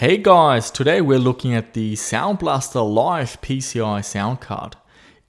Hey guys, today we're looking at the Sound Blaster Live PCI sound card.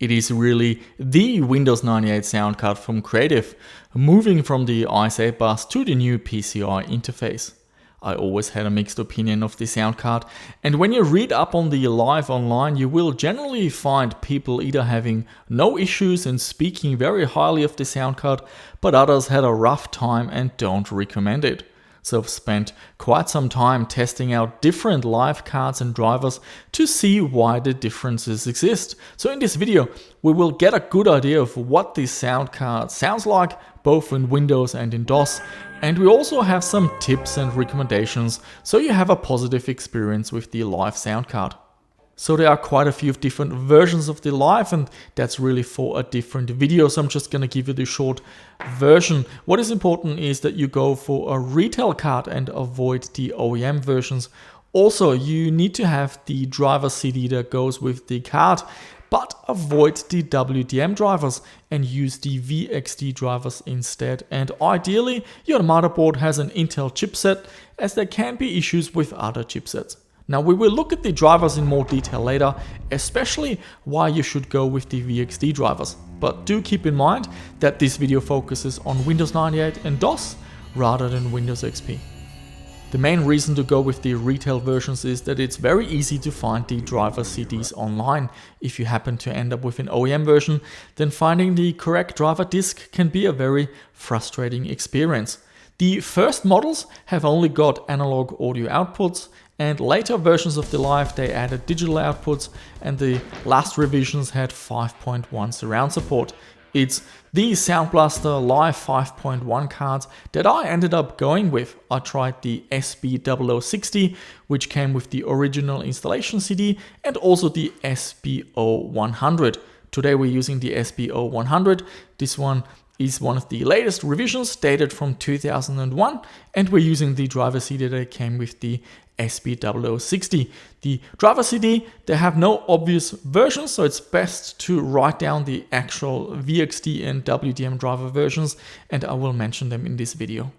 It is really the Windows 98 sound card from Creative, moving from the ISA bus to the new PCI interface. I always had a mixed opinion of the sound card, and when you read up on the Live online, you will generally find people either having no issues and speaking very highly of the sound card, but others had a rough time and don't recommend it. So I've spent quite some time testing out different live cards and drivers to see why the differences exist. So in this video, we will get a good idea of what this sound card sounds like, both in Windows and in DOS. And we also have some tips and recommendations so you have a positive experience with the live sound card. So there are quite a few different versions of the Live, and that's really for a different video. So I'm just going to give you the short version. What is important is that you go for a retail card and avoid the OEM versions. Also, you need to have the driver CD that goes with the card, but avoid the WDM drivers and use the VXD drivers instead. And ideally, your motherboard has an Intel chipset, as there can be issues with other chipsets. Now we will look at the drivers in more detail later, especially why you should go with the VXD drivers. But do keep in mind that this video focuses on Windows 98 and DOS rather than Windows XP. The main reason to go with the retail versions is that it's very easy to find the driver CDs online. If you happen to end up with an OEM version, then finding the correct driver disk can be a very frustrating experience. The first models have only got analog audio outputs, and later versions of the Live they added digital outputs, and the last revisions had 5.1 surround support. It's the Sound Blaster Live 5.1 cards that I ended up going with. I tried the SB0060, which came with the original installation CD, and also the SB0100. Today we're using the SB0100. This one is one of the latest revisions dated from 2001, and we're using the driver CD that came with the SB0060. The driver CD, they have no obvious versions, so it's best to write down the actual VXD and WDM driver versions, and I will mention them in this video.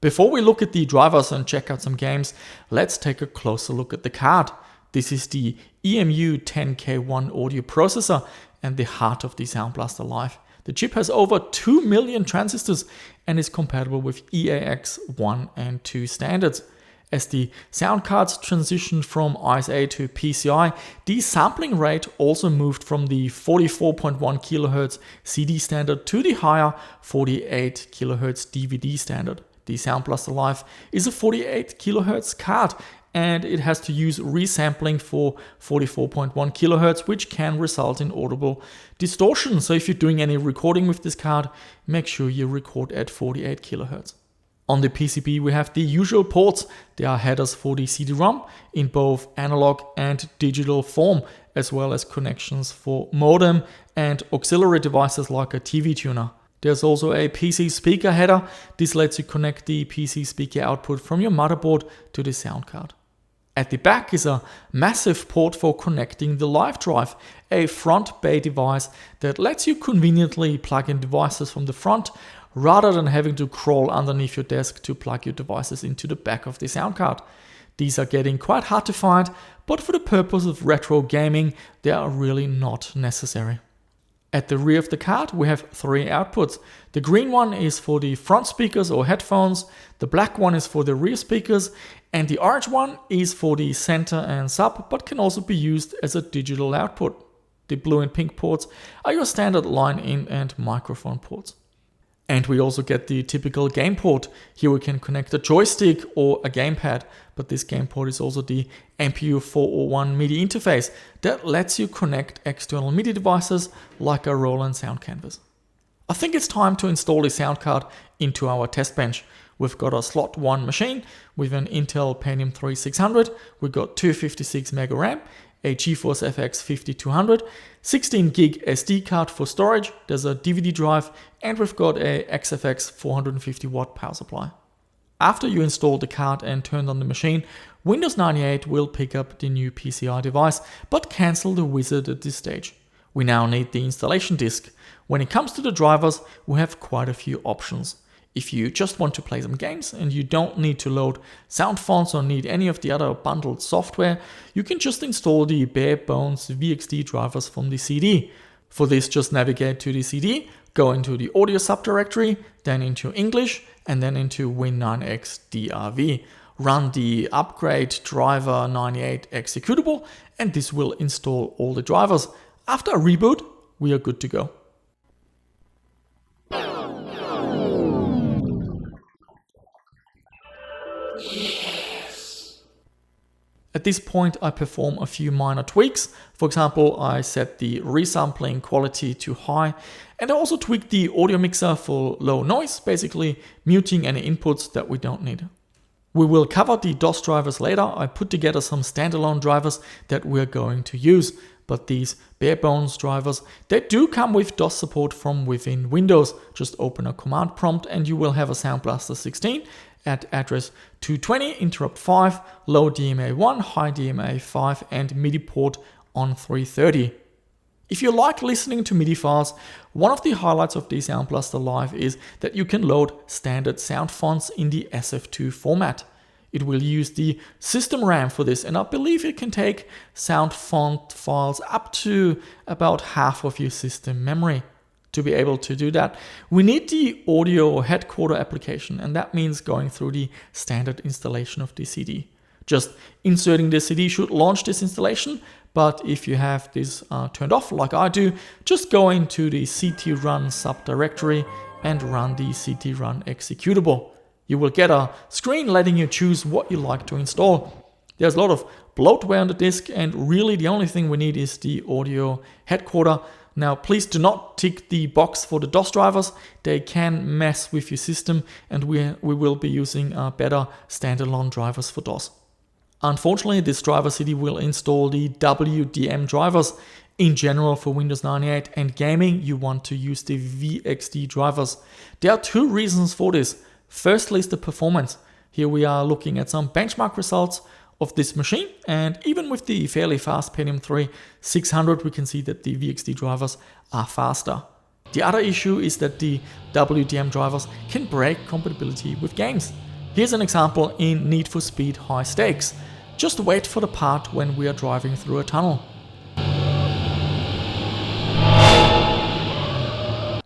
Before we look at the drivers and check out some games, let's take a closer look at the card. This is the EMU10K1 audio processor and the heart of the Sound Blaster Live. The chip has over 2 million transistors and is compatible with EAX 1 and 2 standards. As the sound cards transitioned from ISA to PCI, the sampling rate also moved from the 44.1 kHz CD standard to the higher 48 kHz DVD standard. The Sound Blaster Live is a 48 kHz card, and it has to use resampling for 44.1 kHz, which can result in audible distortion. So if you're doing any recording with this card, make sure you record at 48 kHz. On the PCB, we have the usual ports. There are headers for the CD-ROM in both analog and digital form, as well as connections for modem and auxiliary devices like a TV tuner. There's also a PC speaker header. This lets you connect the PC speaker output from your motherboard to the sound card. At the back is a massive port for connecting the Live drive, a front bay device that lets you conveniently plug in devices from the front rather than having to crawl underneath your desk to plug your devices into the back of the sound card. These are getting quite hard to find, but for the purpose of retro gaming, they are really not necessary. At the rear of the card, we have 3 outputs. The green one is for the front speakers or headphones, the black one is for the rear speakers, and the orange one is for the center and sub, but can also be used as a digital output. The blue and pink ports are your standard line-in and microphone ports. And we also get the typical game port. Here we can connect a joystick or a gamepad, but this game port is also the MPU 401 MIDI interface that lets you connect external MIDI devices like a Roland sound canvas. I think it's time to install the sound card into our test bench. We've got a slot 1 machine with an Intel Pentium 3 600, we've got 256 MB RAM, a GeForce FX 5200, 16 gig SD card for storage, there's a DVD drive, and we've got a XFX 450 watt power supply. After you install the card and turn on the machine, Windows 98 will pick up the new PCI device, but cancel the wizard at this stage. We now need the installation disk. When it comes to the drivers, we have quite a few options. If you just want to play some games and you don't need to load sound fonts or need any of the other bundled software, you can just install the bare bones VXD drivers from the CD. For this, just navigate to the CD, go into the audio subdirectory, then into English, and then into Win9x DRV. Run the upgrade driver 98 executable, and this will install all the drivers. After a reboot, we are good to go. At this point, I perform a few minor tweaks. For example, I set the resampling quality to high, and I also tweak the audio mixer for low noise, basically muting any inputs that we don't need. We will cover the DOS drivers later. I put together some standalone drivers that we're going to use, but these bare bones drivers, they do come with DOS support from within Windows. Just open a command prompt and you will have a Sound Blaster 16 at address 220, interrupt 5, low DMA 1, high DMA 5, and MIDI port on 330. If you like listening to MIDI files, one of the highlights of the Sound Blaster Live is that you can load standard sound fonts in the SF2 format. It will use the system RAM for this, and I believe it can take sound font files up to about half of your system memory. To be able to do that, we need the audio headquarter application, and that means going through the standard installation of the CD. Just inserting the CD should launch this installation, but if you have this turned off like I do, just go into the ctrun subdirectory and run the ctrun executable. You will get a screen letting you choose what you like to install. There's a lot of bloatware on the disk, and really the only thing we need is the audio headquarter. Now please do not tick the box for the DOS drivers. They can mess with your system, and we will be using better standalone drivers for DOS. Unfortunately, this driver CD will install the WDM drivers. In general, for Windows 98 and gaming, you want to use the VXD drivers. There are two reasons for this. Firstly is the performance. Here we are looking at some benchmark results of this machine, and even with the fairly fast Pentium 3 600, we can see that the VXD drivers are faster. The other issue is that the WDM drivers can break compatibility with games. Here's an example in Need for Speed High Stakes. Just wait for the part when we are driving through a tunnel.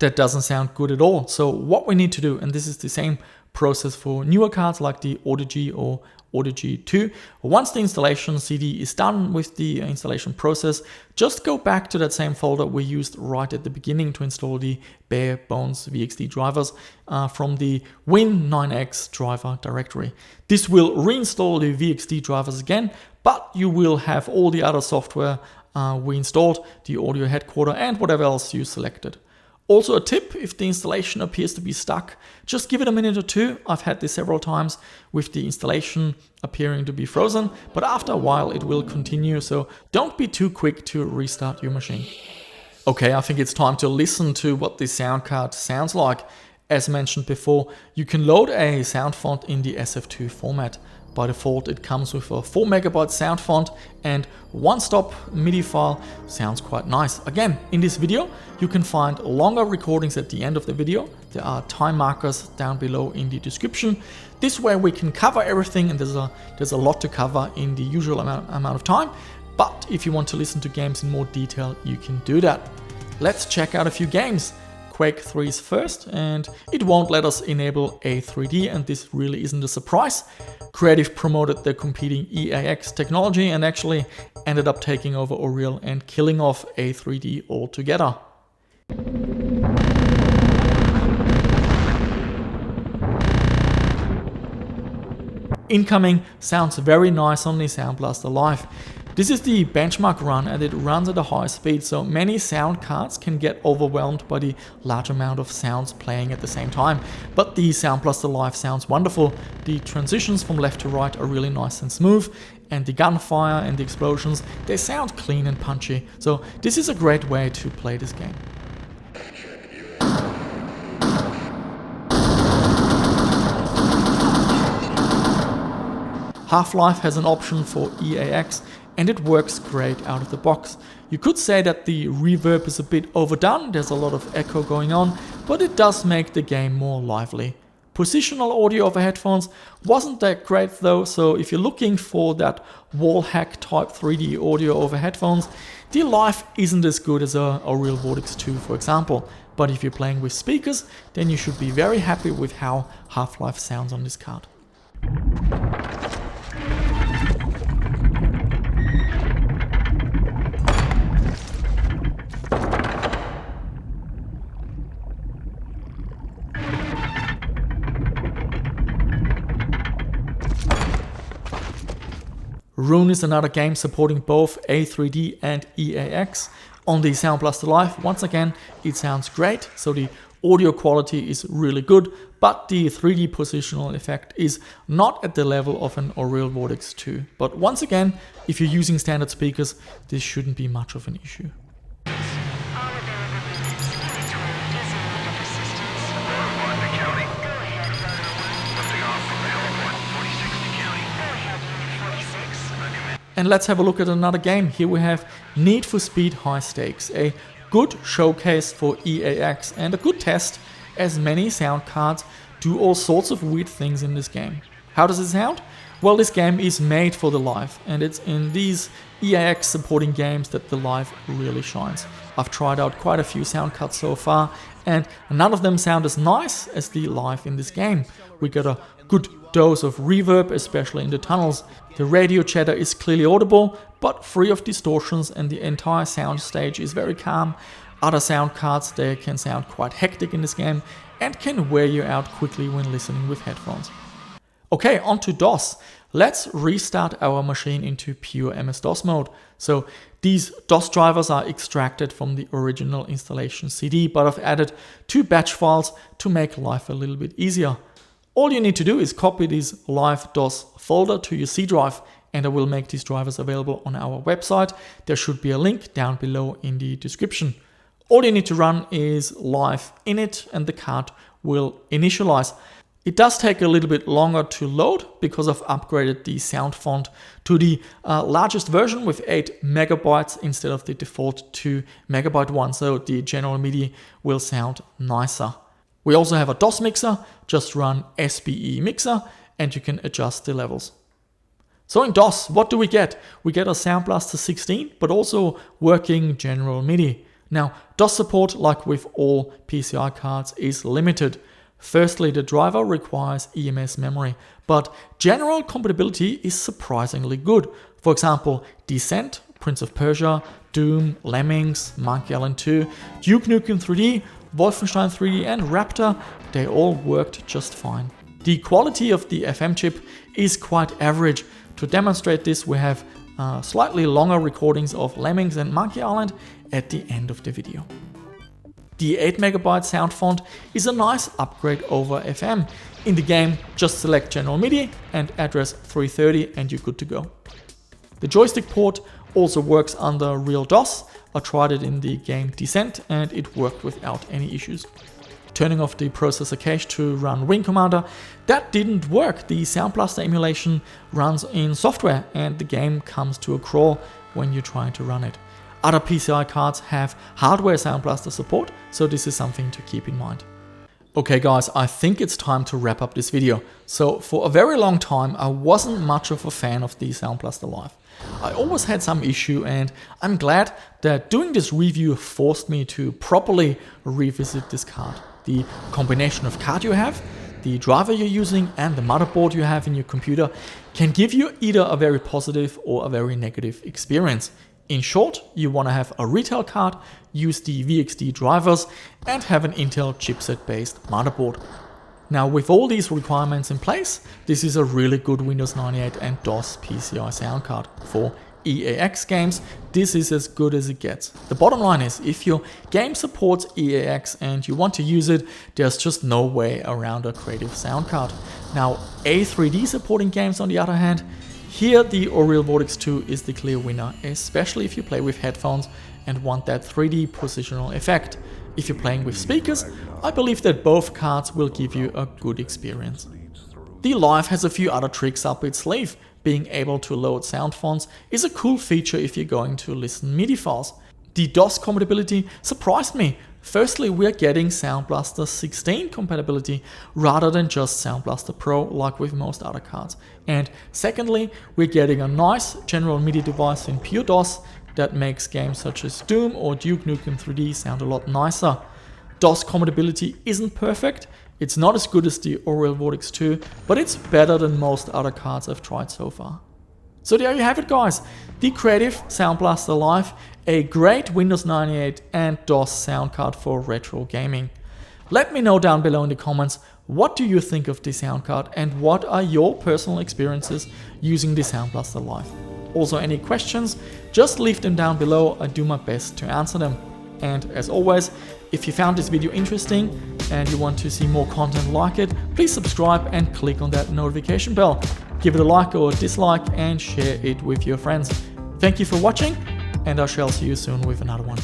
That doesn't sound good at all. So what we need to do, and this is the same process for newer cards like the Audigy or Audigy 2. Once the installation CD is done with the installation process, just go back to that same folder we used right at the beginning to install the bare bones VXD drivers from the Win9x driver directory. This will reinstall the VXD drivers again, but you will have all the other software we installed, the audio headquarter and whatever else you selected. Also a tip, if the installation appears to be stuck, just give it a minute or two. I've had this several times with the installation appearing to be frozen, but after a while it will continue, so don't be too quick to restart your machine. Okay, I think it's time to listen to what the sound card sounds like. As mentioned before, you can load a sound font in the SF2 format. By default, it comes with a 4 MB sound font, and one-stop MIDI file sounds quite nice. Again, in this video, you can find longer recordings at the end of the video. There are time markers down below in the description. This way we can cover everything, and there's a lot to cover in the usual amount of time. But if you want to listen to games in more detail, you can do that. Let's check out a few games. Quake 3 is first, and it won't let us enable A3D, and this really isn't a surprise. Creative promoted the competing EAX technology and actually ended up taking over Unreal and killing off A3D altogether. Incoming sounds very nice on the Sound Blaster Live. This is the benchmark run, and it runs at a high speed, so many sound cards can get overwhelmed by the large amount of sounds playing at the same time. But the Sound Blaster Live sounds wonderful. The transitions from left to right are really nice and smooth, and the gunfire and the explosions, they sound clean and punchy. So this is a great way to play this game. Half-Life has an option for EAX, and it works great out of the box. You could say that the reverb is a bit overdone, there's a lot of echo going on, but it does make the game more lively. Positional audio over headphones wasn't that great though, so if you're looking for that wall hack type 3D audio over headphones, the Live isn't as good as a Real Vortex 2 for example. But if you're playing with speakers, then you should be very happy with how Half-Life sounds on this card. Rune is another game supporting both A3D and EAX. On the Sound Blaster Live, once again, it sounds great, so the audio quality is really good, but the 3D positional effect is not at the level of an Real Vortex 2. But once again, if you're using standard speakers, this shouldn't be much of an issue. And let's have a look at another game. Here we have Need for Speed High Stakes, a good showcase for EAX and a good test, as many sound cards do all sorts of weird things in this game. How does it sound? Well, this game is made for the Live, and it's in these EAX supporting games that the Live really shines. I've tried out quite a few sound cards so far, and none of them sound as nice as the Live in this game. We got a good dose of reverb, especially in the tunnels. The radio chatter is clearly audible, but free of distortions, and the entire sound stage is very calm. Other sound cards, they can sound quite hectic in this game and can wear you out quickly when listening with headphones. Okay, on to DOS. Let's restart our machine into pure MS-DOS mode. So these DOS drivers are extracted from the original installation CD, but I've added 2 batch files to make life a little bit easier. All you need to do is copy this Live DOS folder to your C drive, and I will make these drivers available on our website. There should be a link down below in the description. All you need to run is Live init and the card will initialize. It does take a little bit longer to load because I've upgraded the sound font to the largest version with 8 megabytes instead of the default 2 megabyte one, so the general MIDI will sound nicer. We also have a DOS mixer, just run SBE mixer and you can adjust the levels. So in DOS, what do we get? We get a Sound Blaster 16, but also working general MIDI. Now, DOS support, like with all PCI cards, is limited. Firstly, the driver requires EMS memory, but general compatibility is surprisingly good. For example, Descent, Prince of Persia, Doom, Lemmings, Monkey Island 2, Duke Nukem 3D, Wolfenstein 3D and Raptor, they all worked just fine. The quality of the FM chip is quite average. To demonstrate this, we have slightly longer recordings of Lemmings and Monkey Island at the end of the video. The 8 megabyte sound font is a nice upgrade over FM. In the game, just select General MIDI and address 330 and you're good to go. The joystick port also works under Real DOS. I tried it in the game Descent and it worked without any issues. Turning off the processor cache to run Wing Commander, that didn't work. The Sound Blaster emulation runs in software and the game comes to a crawl when you're trying to run it. Other PCI cards have hardware Sound Blaster support, so this is something to keep in mind. Okay guys, I think it's time to wrap up this video. So for a very long time I wasn't much of a fan of the Sound Blaster Live. I always had some issue and I'm glad that doing this review forced me to properly revisit this card. The combination of card you have, the driver you're using and the motherboard you have in your computer can give you either a very positive or a very negative experience. In short, you want to have a retail card, use the VXD drivers and have an Intel chipset based motherboard. Now with all these requirements in place, this is a really good Windows 98 and DOS PCI sound card. For EAX games, this is as good as it gets. The bottom line is, if your game supports EAX and you want to use it, there's just no way around a creative sound card. Now A3D supporting games on the other hand, here the Real Vortex 2 is the clear winner, especially if you play with headphones and want that 3D positional effect. If you're playing with speakers, I believe that both cards will give you a good experience. The Live has a few other tricks up its sleeve. Being able to load sound fonts is a cool feature if you're going to listen MIDI files. The DOS compatibility surprised me. Firstly, we're getting Sound Blaster 16 compatibility rather than just Sound Blaster Pro like with most other cards. And secondly, we're getting a nice general MIDI device in pure DOS that makes games such as Doom or Duke Nukem 3D sound a lot nicer. DOS compatibility isn't perfect, it's not as good as the Oriel Vortex 2, but it's better than most other cards I've tried so far. So there you have it guys, the Creative Sound Blaster Live, a great Windows 98 and DOS sound card for retro gaming. Let me know down below in the comments, what do you think of this sound card and what are your personal experiences using the Sound Blaster Live? Also any questions, just leave them down below, I do my best to answer them. And as always, if you found this video interesting and you want to see more content like it, please subscribe and click on that notification bell. Give it a like or a dislike and share it with your friends. Thank you for watching and I shall see you soon with another one.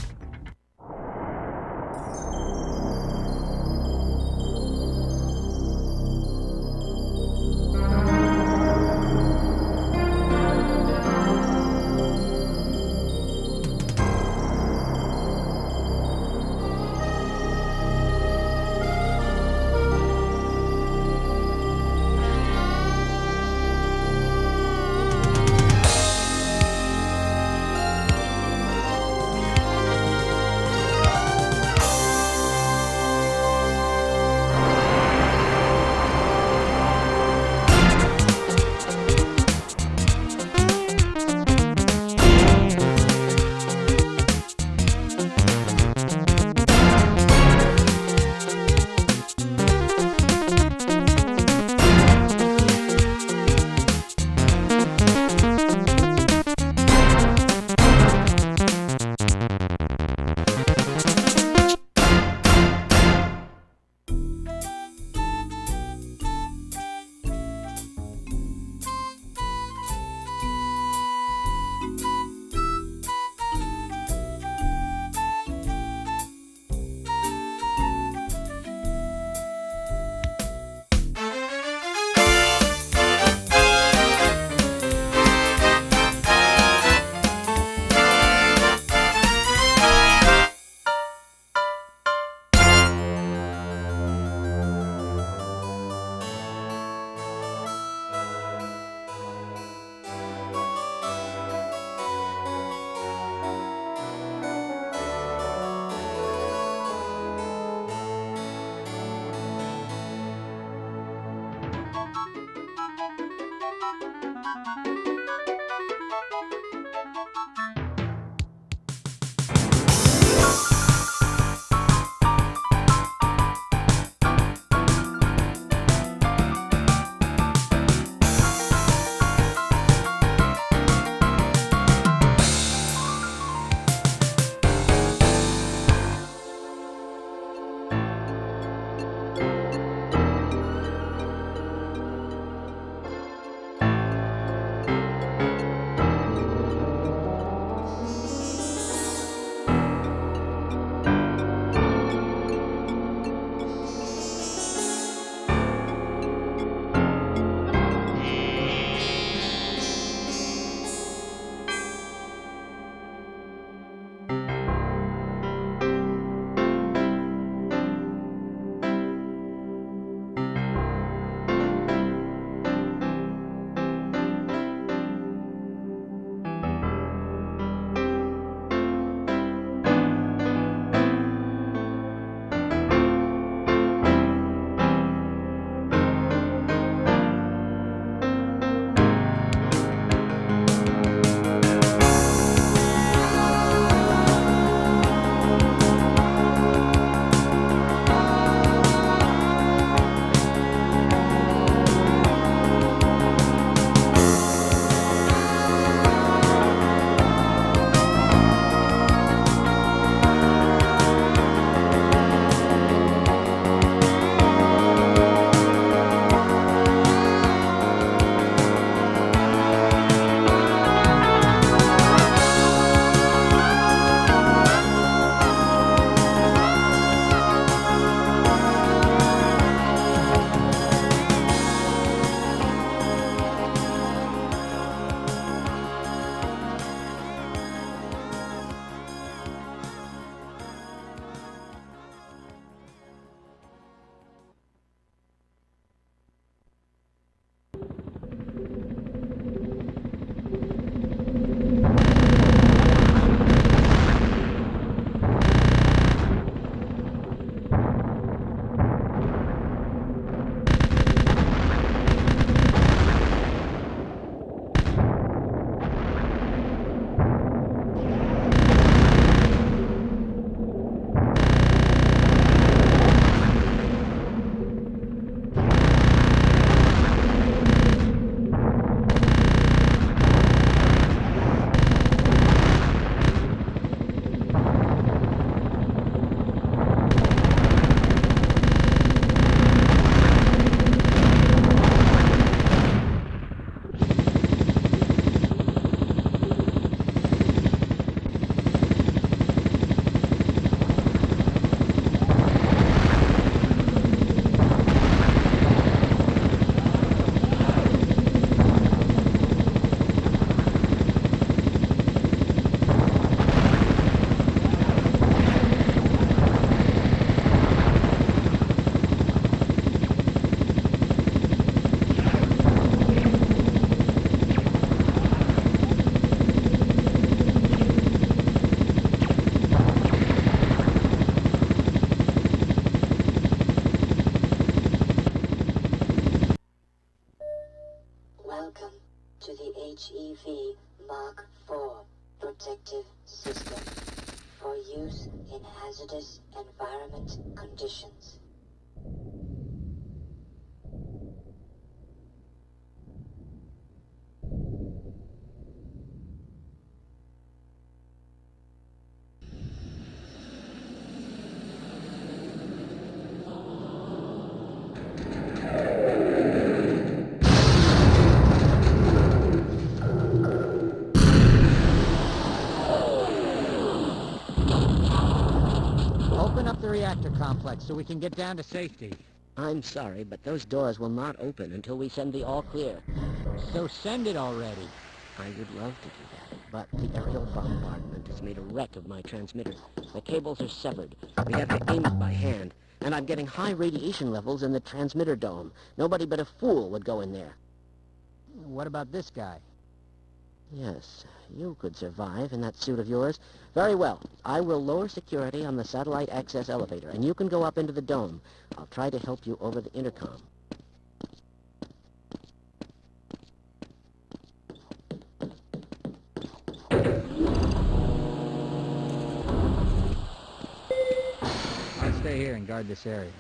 UAV Mark IV protective system for use in hazardous environment conditions. Open up the reactor complex so we can get down to safety. I'm sorry, but those doors will not open until we send the all clear. So send it already. I would love to do that, but the aerial bombardment has made a wreck of my transmitter. The cables are severed. We have to aim it by hand, and I'm getting high radiation levels in the transmitter dome. Nobody but a fool would go in there. What about this guy? Yes, you could survive in that suit of yours. Very well. I will lower security on the satellite access elevator, and you can go up into the dome. I'll try to help you over the intercom. I'll stay here and guard this area.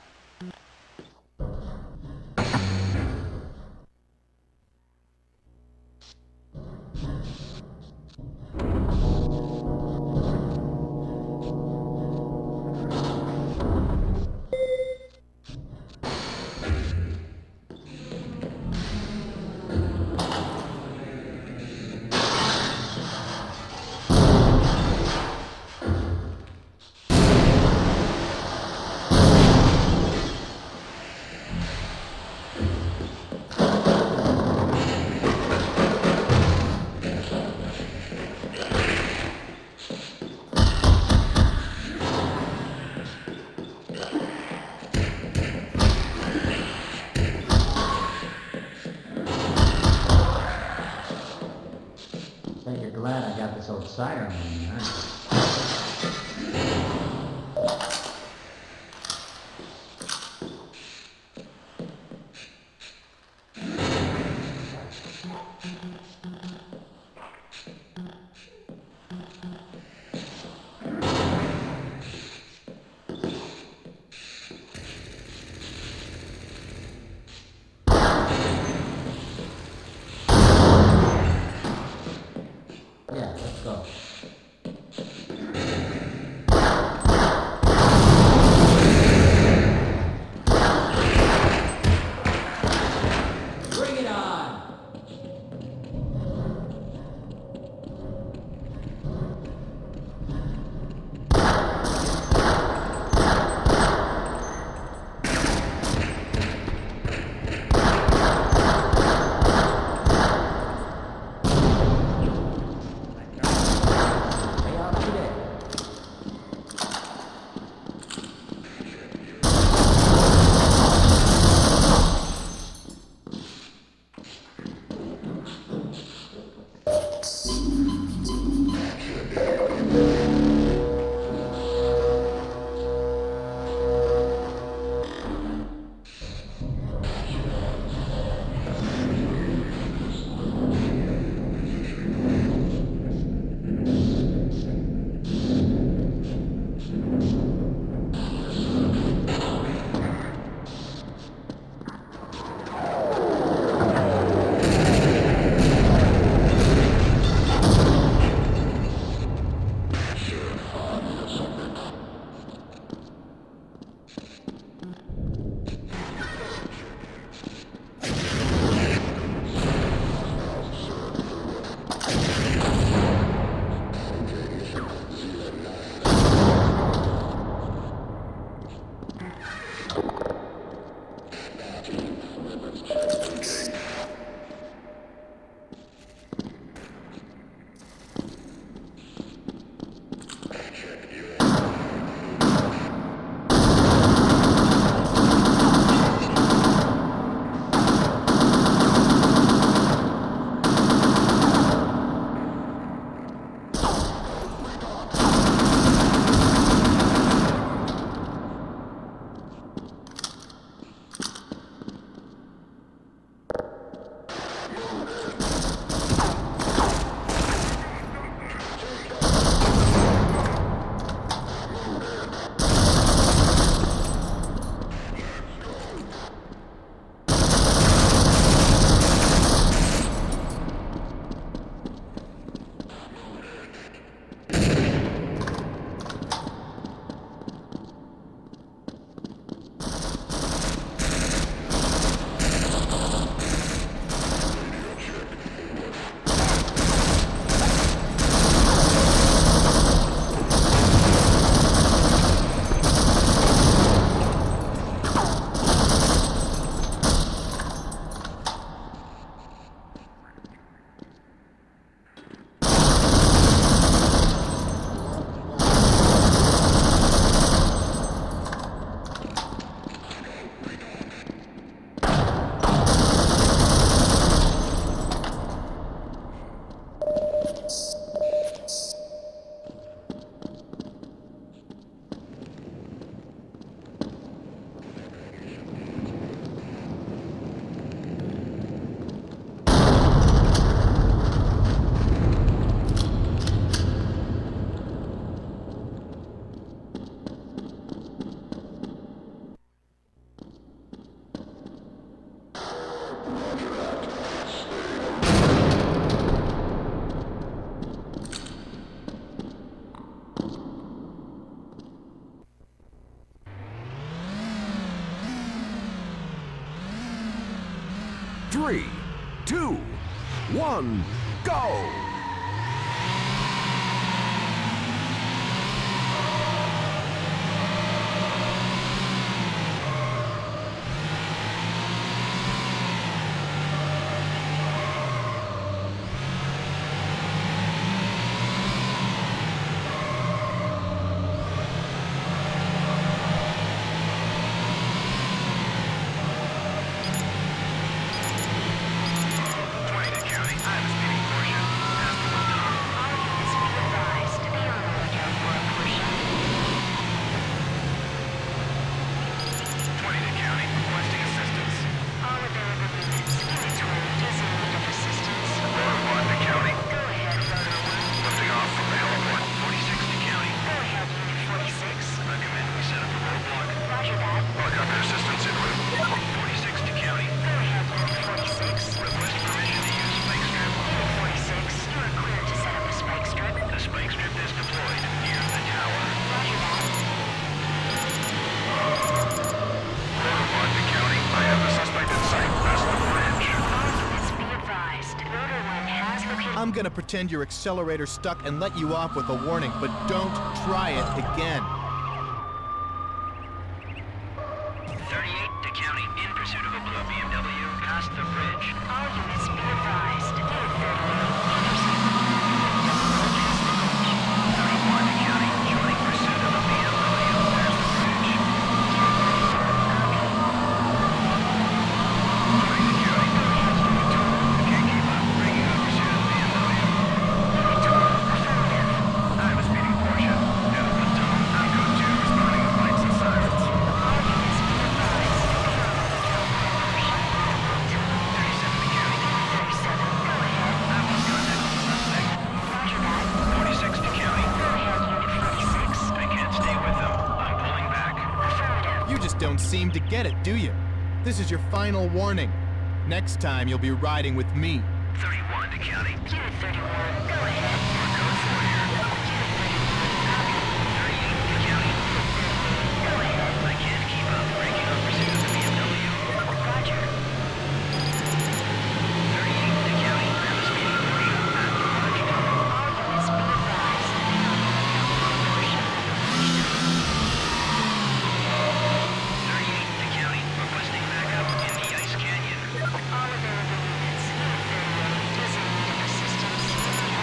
Bet you're glad I got this old siren running, huh? Yeah, let's go. 3, 2, 1, go! I'm gonna pretend your accelerator's stuck and let you off with a warning, but don't try it again. 38 to county, in pursuit of a blue BMW, past the bridge. All units be advised. 31 to county, joining pursuit of a BMW, past the bridge. 20 to county, can't keep up, breaking up pursuit of the BMW. I have a speeding Porsche. Head of platoon, I'm code 2, responding with lights and sirens. 37 to county. 37, go ahead. I've lost contact with the suspect. Roger that. 46 to county. Go ahead, unit 46. I can't stay with them. I'm pulling back. Affirmative. You just don't seem to get it, do you? This is your final warning. Next time you'll be riding with me. 31 to county. Unit 31, go ahead. We're code 4 here. Unit 31, 38 to county. go ahead. I can't keep up, breaking up pursuit of the BMW. Roger. 38 to county. I have a speeding Porsche. At the large dome. All units be advised. Portion. 38 to county. Requesting backup in the Ice Canyon. All available units. Unit 38 is in need of assistance in the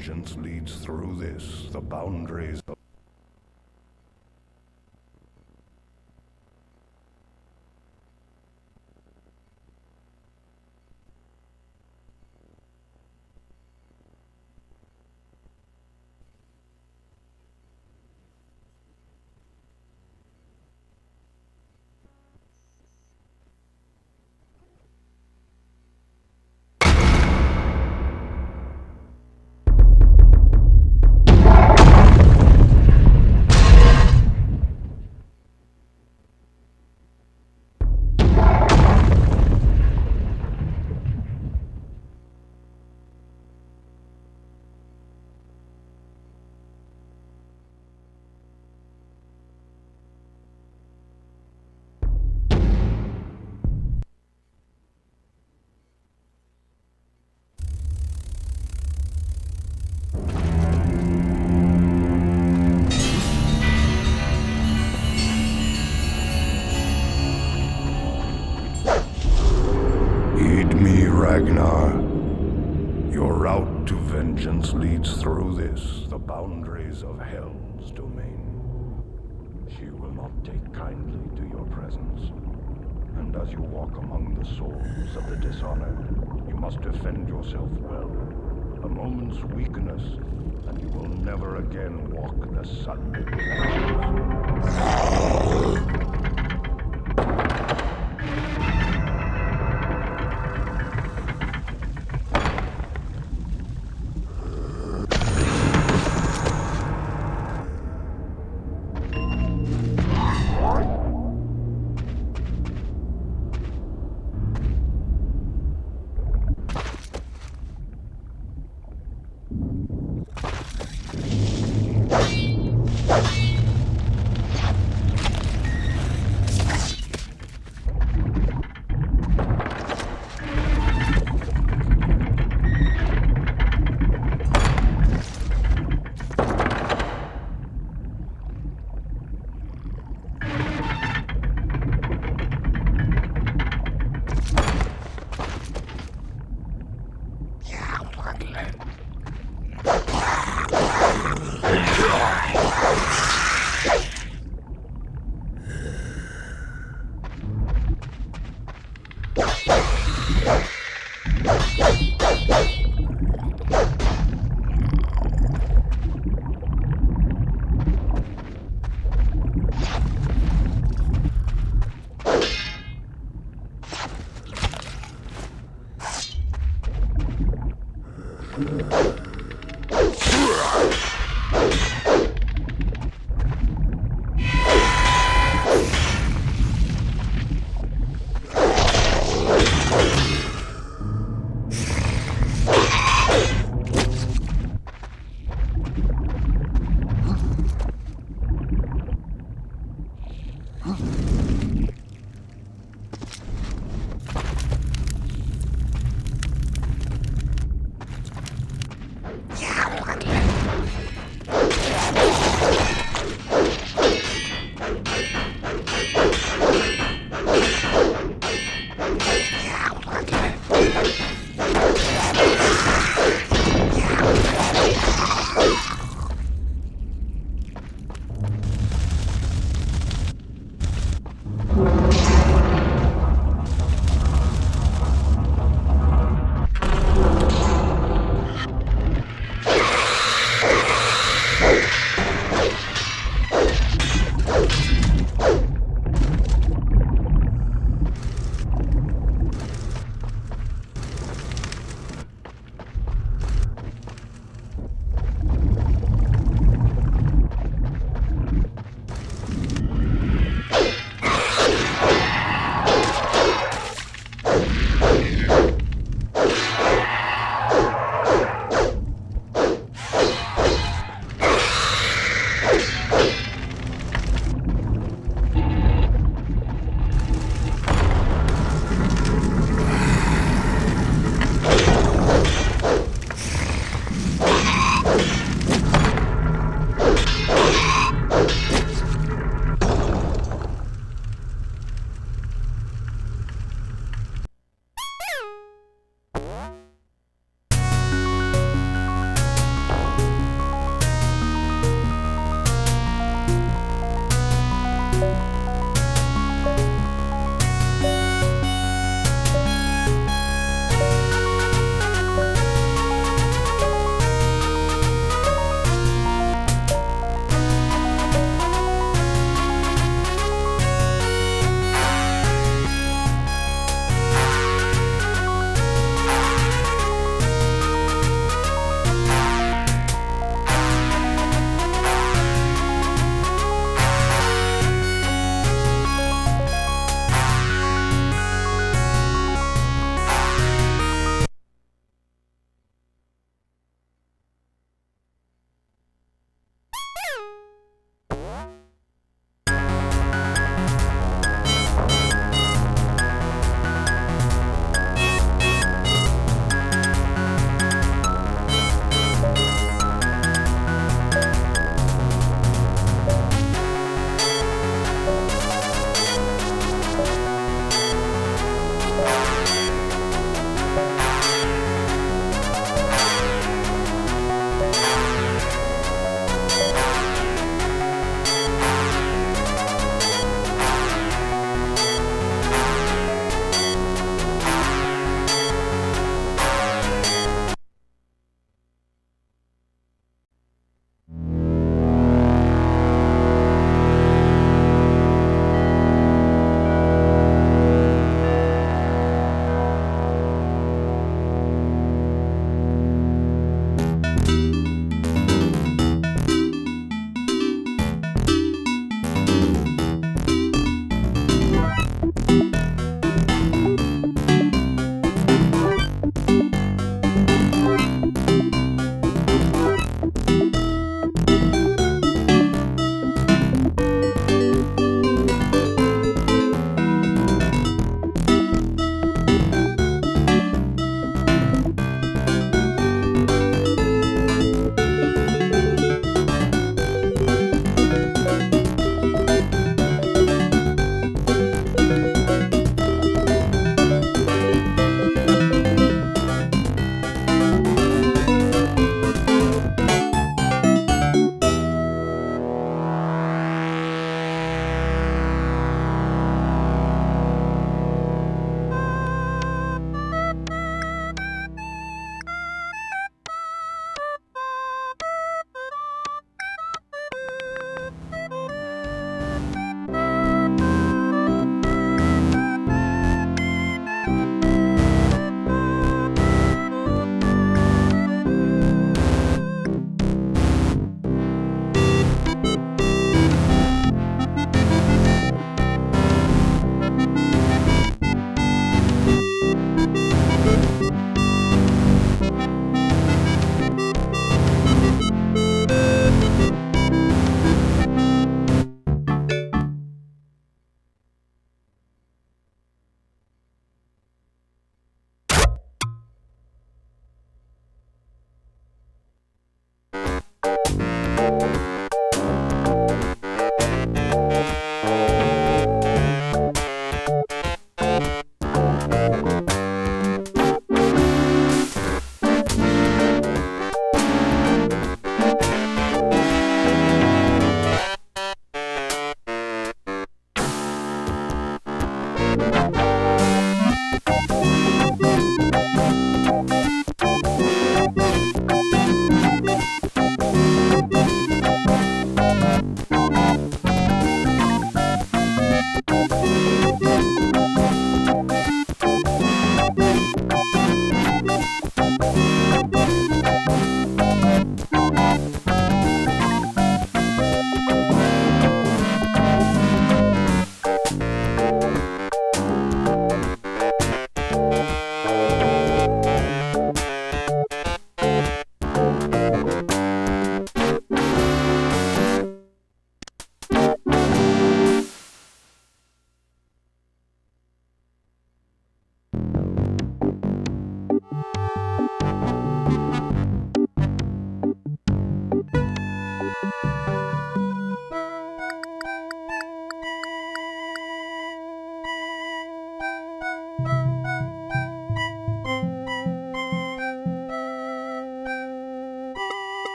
vengeance leads through this, the boundaries of... Heed me, Ragnar. Your route to vengeance leads through this, the boundaries of Hell's domain. She will not take kindly to your presence. And as you walk among the souls of the dishonored, you must defend yourself well. A moment's weakness, and you will never again walk the sudden paths.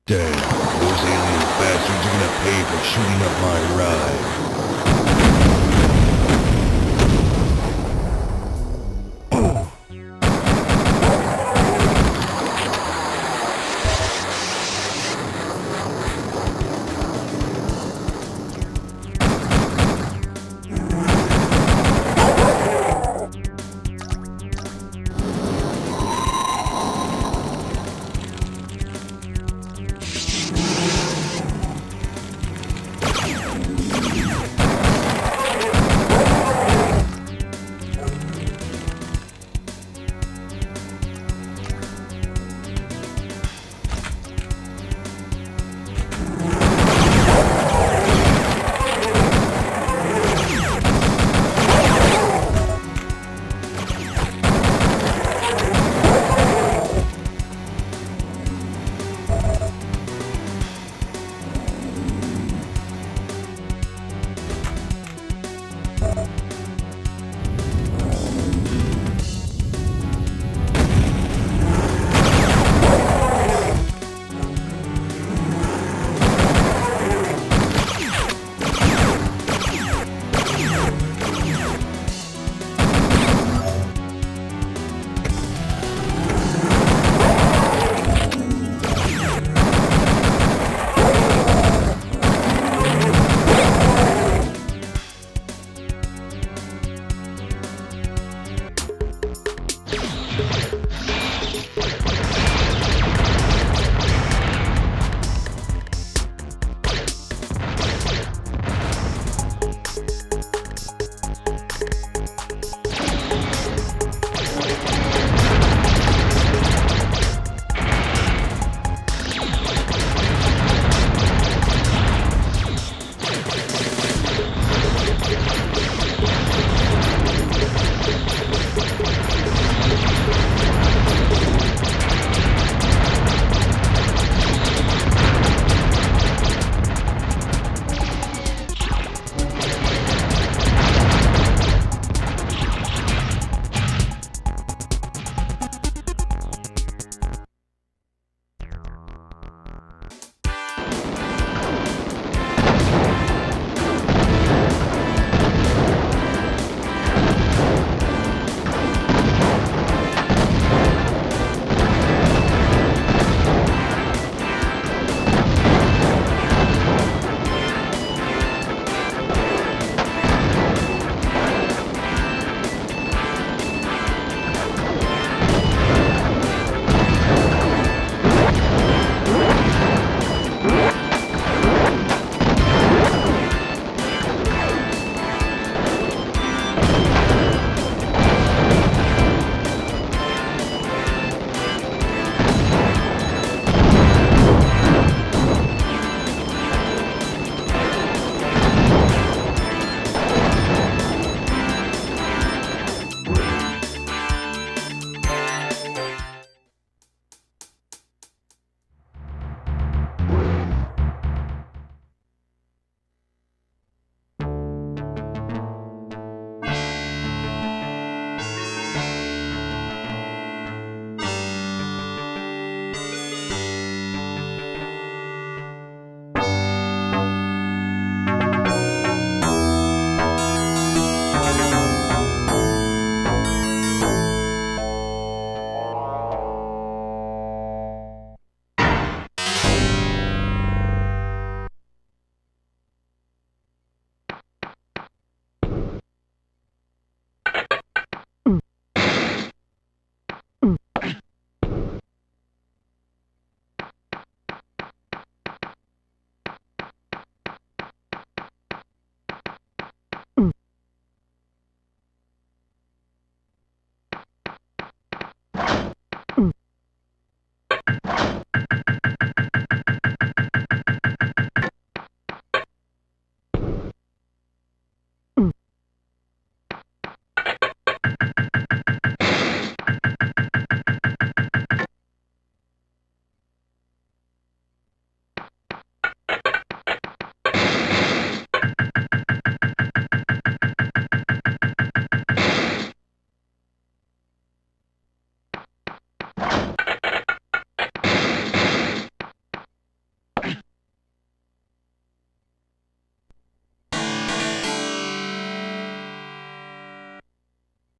Dang, those alien bastards are gonna pay for shooting up my ride.